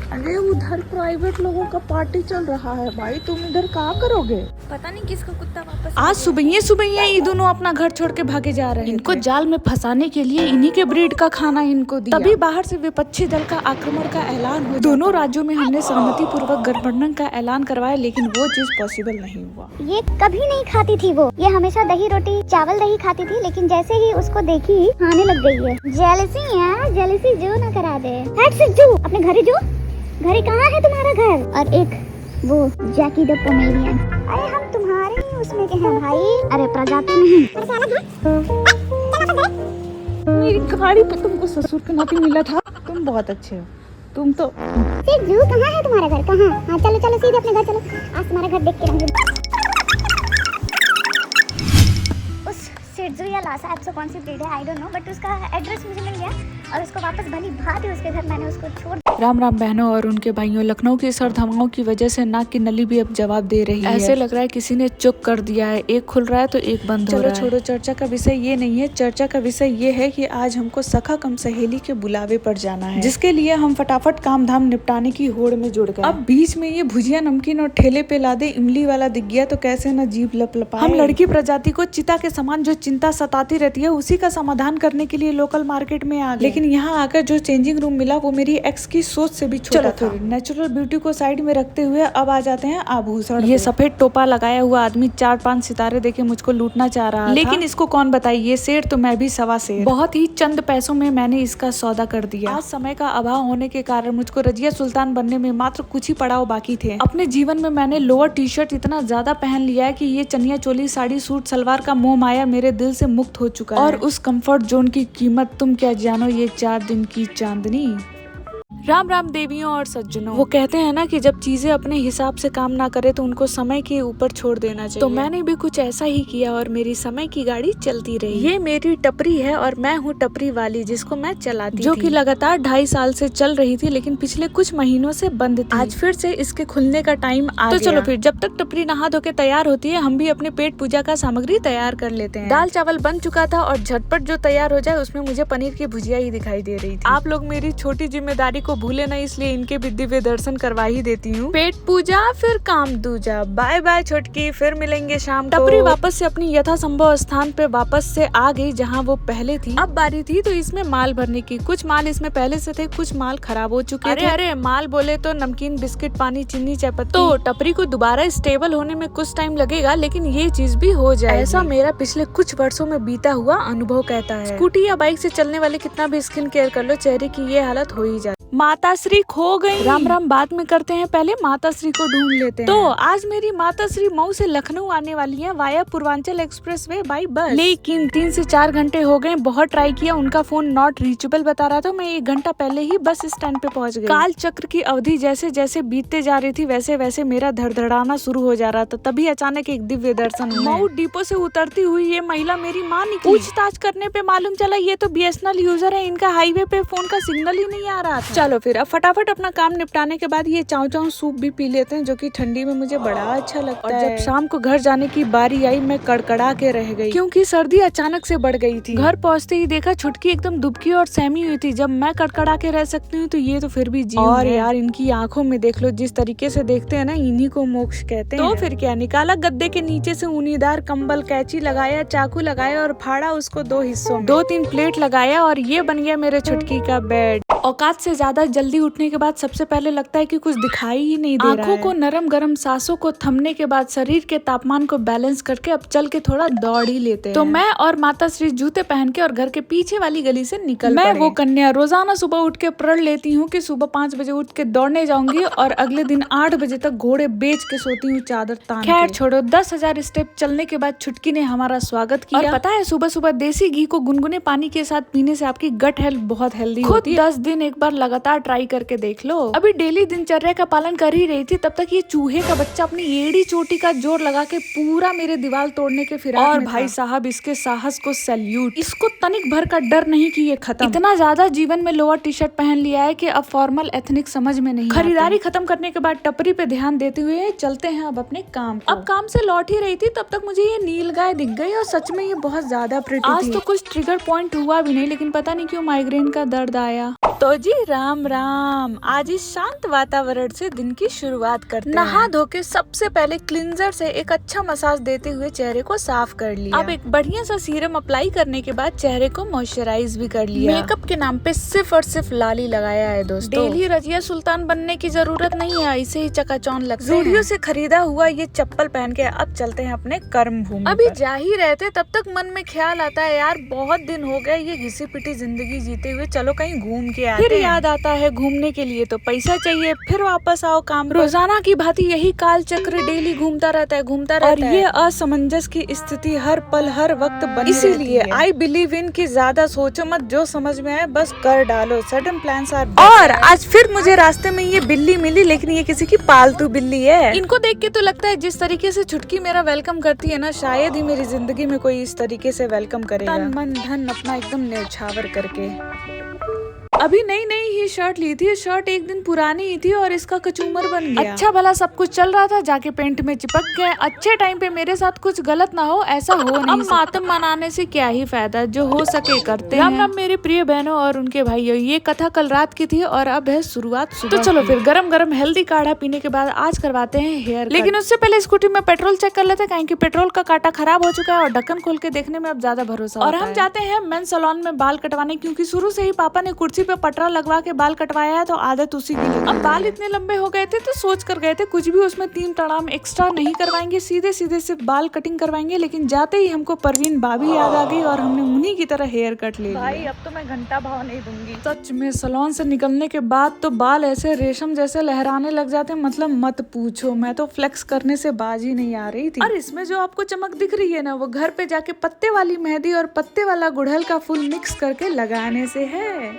अरे उधर प्राइवेट लोगों का पार्टी चल रहा है भाई, तुम इधर क्या करोगे? पता नहीं किसका कुत्ता वापस आज सुबह ये दोनों अपना घर छोड़ के भागे जा रहे हैं। इनको जाल में फंसाने के लिए इन्हीं के ब्रीड का खाना इनको दिया। तभी बाहर से विपक्षी दल का आक्रमण का ऐलान हुआ। दोनों राज्यों में हमने सहमति पूर्वक गठबंधन का ऐलान करवाया, लेकिन वो चीज पॉसिबल नहीं हुआ। ये कभी नहीं खाती थी वो, ये हमेशा दही रोटी चावल दही खाती थी, लेकिन जैसे ही उसको देखी खाने लग गई है। जेलसी है, जेलसी जो ना करा दे। हट से जो अपने घरे जो, घरे कहाँ है तुम्हारा घर? और एक वो जैकी द पोमेरियन। अरे हम तुम्हारे ही उसमें के हैं भाई, अरे प्रजाति नहीं। मेरी गाड़ी पे तुमको ससुर का नाती मिला था, तुम बहुत अच्छे हो। तुम तो जू कहाँ है तुम्हारा घर? कहाँ? हाँ चलो चलो सीधे अपने घर चलो, आज तुम्हारा घर देख के रहूंगी। उस शिजू या लासा ऐप से कौन सी ब्रीड है आई डोंट नो, बट उसका एड्रेस मुझे मिल गया और उसको वापस भली भांति उसके घर मैंने उसको छोड़। राम राम बहनों और उनके भाइयों, लखनऊ की सर्द हवाओं की वजह से नाक की नली भी अब जवाब दे रही है। ऐसे लग रहा है किसी ने चुप कर दिया है, एक खुल रहा है तो एक बंद हो रहा है। चलो छोड़ो, चर्चा का विषय ये नहीं है। चर्चा का विषय ये है कि आज हमको सखा कम सहेली के बुलावे पर जाना है, जिसके लिए हम फटाफट काम धाम निपटाने की होड़ में जुड़ गए। अब बीच में ये भुजिया नमकीन और ठेले पे लादे इमली वाला दिख गया तो कैसे न जीभ लपलपाए। हम लड़की प्रजाति को चिता के समान जो चिंता सताती रहती है, उसी का समाधान करने के लिए लोकल मार्केट में आ गए। लेकिन यहाँ आकर जो चेंजिंग रूम मिला वो मेरी एक्स की सोच से भी छोटा था। नेचुरल ब्यूटी को साइड में रखते हुए अब आ जाते हैं आभूषण। ये सफेद टोपा लगाया हुआ आदमी 4-5 सितारे देके मुझको लूटना चाह रहा था, लेकिन इसको कौन बताए, ये शेर तो मैं भी सवा शेर। बहुत ही चंद पैसों में मैंने इसका सौदा कर दिया। आज समय का अभाव होने के कारण मुझको रजिया सुल्तान बनने में मात्र कुछ ही पड़ाव बाकी थे। अपने जीवन में मैंने लोअर टी शर्ट इतना ज्यादा पहन लिया है कि ये चनिया चोली साड़ी सूट सलवार का मोह माया मेरे दिल से मुक्त हो चुका है। और उस कंफर्ट जोन की कीमत तुम क्या जानो, ये 4 दिन की चांदनी। राम राम देवियों और सज्जनों, वो कहते हैं ना कि जब चीजें अपने हिसाब से काम ना करे तो उनको समय के ऊपर छोड़ देना चाहिए। तो मैंने भी कुछ ऐसा ही किया और मेरी समय की गाड़ी चलती रही। ये मेरी टपरी है और मैं हूँ टपरी वाली, जिसको मैं चलाती जो कि लगातार 2.5 साल से चल रही थी, लेकिन पिछले कुछ महीनों से बंद थी। आज फिर से इसके खुलने का टाइम आ गया। तो चलो फिर, जब तक टपरी नहा धो के तैयार होती है, हम भी अपने पेट पूजा का सामग्री तैयार कर लेते हैं। दाल चावल बन चुका था और झटपट जो तैयार हो जाए उसमें मुझे पनीर की भुजिया ही दिखाई दे रही थी। आप लोग मेरी छोटी जिम्मेदारी को भूले ना, इसलिए इनके भी दिव्य दर्शन करवा ही देती हूँ। पेट पूजा फिर काम दूजा। बाय बाय छोटकी, फिर मिलेंगे शाम को। टपरी वापस से अपनी यथासंभव स्थान पे वापस से आ गई जहाँ वो पहले थी। अब बारी थी तो इसमें माल भरने की। कुछ माल इसमें पहले से थे, कुछ माल खराब हो चुके थे। अरे माल बोले तो नमकीन, बिस्किट, पानी, चीनी, चायपत्ती। तो टपरी को दोबारा स्टेबल होने में कुछ टाइम लगेगा, लेकिन ये चीज भी हो जाए, ऐसा मेरा पिछले कुछ वर्षों में बीता हुआ अनुभव कहता है। स्कूटी या बाइक से चलने वाले कितना भी स्किन केयर कर लो, चेहरे की ये हालत हो ही जाए। माताश्री खो गई। राम राम बाद में करते हैं, पहले माताश्री को ढूंढ लेते हैं। तो आज मेरी माताश्री मऊ से लखनऊ आने वाली है via Purvanchal expressway by bus. लेकिन 3 से 4 घंटे हो गए, बहुत ट्राई किया, उनका फोन नॉट रीचेबल बता रहा था। मैं 1 घंटा पहले ही बस स्टैंड पे पहुंच गई। काल चक्र की अवधि जैसे जैसे बीतते जा रही थी, वैसे वैसे मेरा धड़धड़ाना शुरू हो जा रहा था। तभी अचानक एक दिव्य दर्शन हुआ। मऊ डिपो से उतरती हुई ये महिला मेरी माँ निकली। पूछताछ करने पे मालूम चला ये तो BSNL यूजर है, इनका हाईवे पे फोन का सिग्नल ही नहीं आ रहा था। चलो फिर अब फटाफट अपना काम निपटाने के बाद ये चाव चाव सूप भी पी लेते हैं, जो कि ठंडी में मुझे बड़ा अच्छा लगता है। जब शाम को घर जाने की बारी आई, मैं कड़कड़ा के रह गई क्योंकि सर्दी अचानक से बढ़ गई थी। घर पहुंचते ही देखा छुटकी एकदम दुबकी और सहमी हुई थी। जब मैं कड़कड़ा के रह सकती हूँ तो ये तो फिर भी जीव और है। यार इनकी आंखों में देख लो, जिस तरीके से देखते हैं ना, इन्हीं को मोक्ष कहते हैं। तो फिर क्या, निकाला गद्दे के नीचे से ऊनीदार कंबल, कैंची लगाया, चाकू लगाया और फाड़ा उसको 2 हिस्सों में। 2-3 प्लेट लगाया और ये बन गया मेरे छुटकी का बेड। औकात से ज्यादा जल्दी उठने के बाद सबसे पहले लगता है कि कुछ दिखाई ही नहीं दे रहा है। आंखों को नरम गरम सांसों को थमने के बाद शरीर के तापमान को बैलेंस करके अब चल के थोड़ा दौड़ ही लेते हैं। तो मैं और माताश्री जूते पहन के और घर के पीछे वाली गली से निकल मैं वो कन्या रोजाना सुबह उठ के प्रण लेती हूँ कि सुबह 5 बजे उठ के दौड़ने जाऊंगी और अगले दिन 8 बजे तक घोड़े बेच के सोती हूँ चादर तान के। खैर छोड़ो, 10,000 स्टेप चलने के बाद छुटकी ने हमारा स्वागत किया। और पता है, सुबह सुबह देसी घी को गुनगुने पानी के साथ पीने से आपकी गट हेल्थ बहुत हेल्दी होती है। 10 दिन एक बार लगातार ट्राई करके देख लो। अभी डेली दिनचर्या का पालन कर ही रही थी, तब तक ये चूहे का बच्चा अपनी एड़ी चोटी का जोर लगा के पूरा मेरे दीवार तोड़ने के फिराक और भाई साहब इसके साहस को सैल्यूट। इसको तनिक भर का डर नहीं कि ये खत्म। इतना ज्यादा जीवन में लोअर टी शर्ट पहन लिया है कि अब फॉर्मल एथनिक समझ में नहीं। खरीदारी खत्म करने के बाद टपरी पे ध्यान देते हुए चलते हैं अब अपने काम को। अब काम से लौट ही रही थी, तब तक मुझे ये नील गाय दिख गई और सच में ये बहुत ज्यादा प्रिटी थी। आज तो कुछ ट्रिगर पॉइंट हुआ भी नहीं, लेकिन पता नहीं क्यों माइग्रेन का दर्द आया। तो तो जी राम राम। आज इस शांत वातावरण से दिन की शुरुआत करते हैं। नहा धो के सबसे पहले क्लिंजर से एक अच्छा मसाज देते हुए चेहरे को साफ कर लिया। अब एक बढ़िया सा सीरम अप्लाई करने के बाद चेहरे को मॉइस्चराइज भी कर लिया। मेकअप के नाम पे सिर्फ और सिर्फ लाली लगाया है दोस्तों। डेली रजिया सुल्तान बनने की जरूरत नहीं है, ऐसे ही चकाचौंध लगते हैं। ज़ूडियो से खरीदा हुआ ये चप्पल पहन के अब चलते हैं अपने कर्म भूमि। अभी जा ही रहते तब तक मन में ख्याल आता है, यार बहुत दिन हो गए ये घिसी पिटी जिंदगी जीते हुए, चलो कहीं घूम के आते हैं। फिर याद आता है घूमने के लिए तो पैसा चाहिए, फिर वापस आओ काम। रोजाना की भांति यही काल चक्र डेली घूमता रहता है और ये असमंजस की स्थिति हर पल हर वक्त बनी। इसीलिए आई बिलीव इन की ज्यादा सोचो मत, जो समझ में आए बस कर डालो। Sudden plans are. और आज फिर मुझे रास्ते में ये बिल्ली मिली, लेकिन ये किसी की पालतू बिल्ली है। इनको देख के तो लगता है जिस तरीके से छुटकी मेरा वेलकम करती है ना, शायद ही मेरी जिंदगी में कोई इस तरीके से वेलकम करेगा। तन मन धन अपना एकदम न्यौछावर करके। अभी नई ही शर्ट ली थी, शर्ट एक दिन पुरानी ही थी और इसका कचूमर बन गया। अच्छा भला सब कुछ चल रहा था, जाके पेंट में चिपक गया। अच्छे टाइम पे मेरे साथ कुछ गलत ना हो, ऐसा हो नहीं। अब मातम मनाने से क्या ही फायदा, जो हो सके करते हैं। राम राम मेरे प्रिय बहनों और उनके भाइयों, ये कथा कल रात की थी और अब है शुरुआत सुबह। तो चलो फिर गरम गरम हेल्दी काढ़ा पीने के बाद आज करवाते हैं हेयर। लेकिन उससे पहले स्कूटी में पेट्रोल चेक कर लेते हैं, पेट्रोल का कांटा खराब हो चुका है और ढक्कन खोल के देखने में अब ज्यादा भरोसा। और हम जाते हैं मेंस सैलून में बाल कटवाने, क्योंकि शुरू से ही पापा ने कुर्सी पे पटरा लगवा के बाल कटवाया है तो आदत उसी की लगी। अब बाल इतने लंबे हो गए थे तो सोच कर गए थे कुछ भी उसमें 3 तड़ाम एक्स्ट्रा नहीं करवाएंगे, सीधे सिर्फ बाल कटिंग करवाएंगे। लेकिन जाते ही हमको परवीन भाभी याद आ गई और हमने उन्हीं की तरह हेयर कट ले लिया। भाई अब तो मैं घंटा भाव नहीं दूंगी। सच में सैलून से निकलने के बाद तो बाल ऐसे रेशम जैसे लहराने लग जाते, मतलब मत पूछो। मैं तो फ्लेक्स करने से बाज ही नहीं आ रही थी। और इसमें जो आपको चमक दिख रही है ना, वो घर पे जाके पत्ते वाली मेहंदी और पत्ते वाला गुड़हल का फूल मिक्स करके लगाने से है।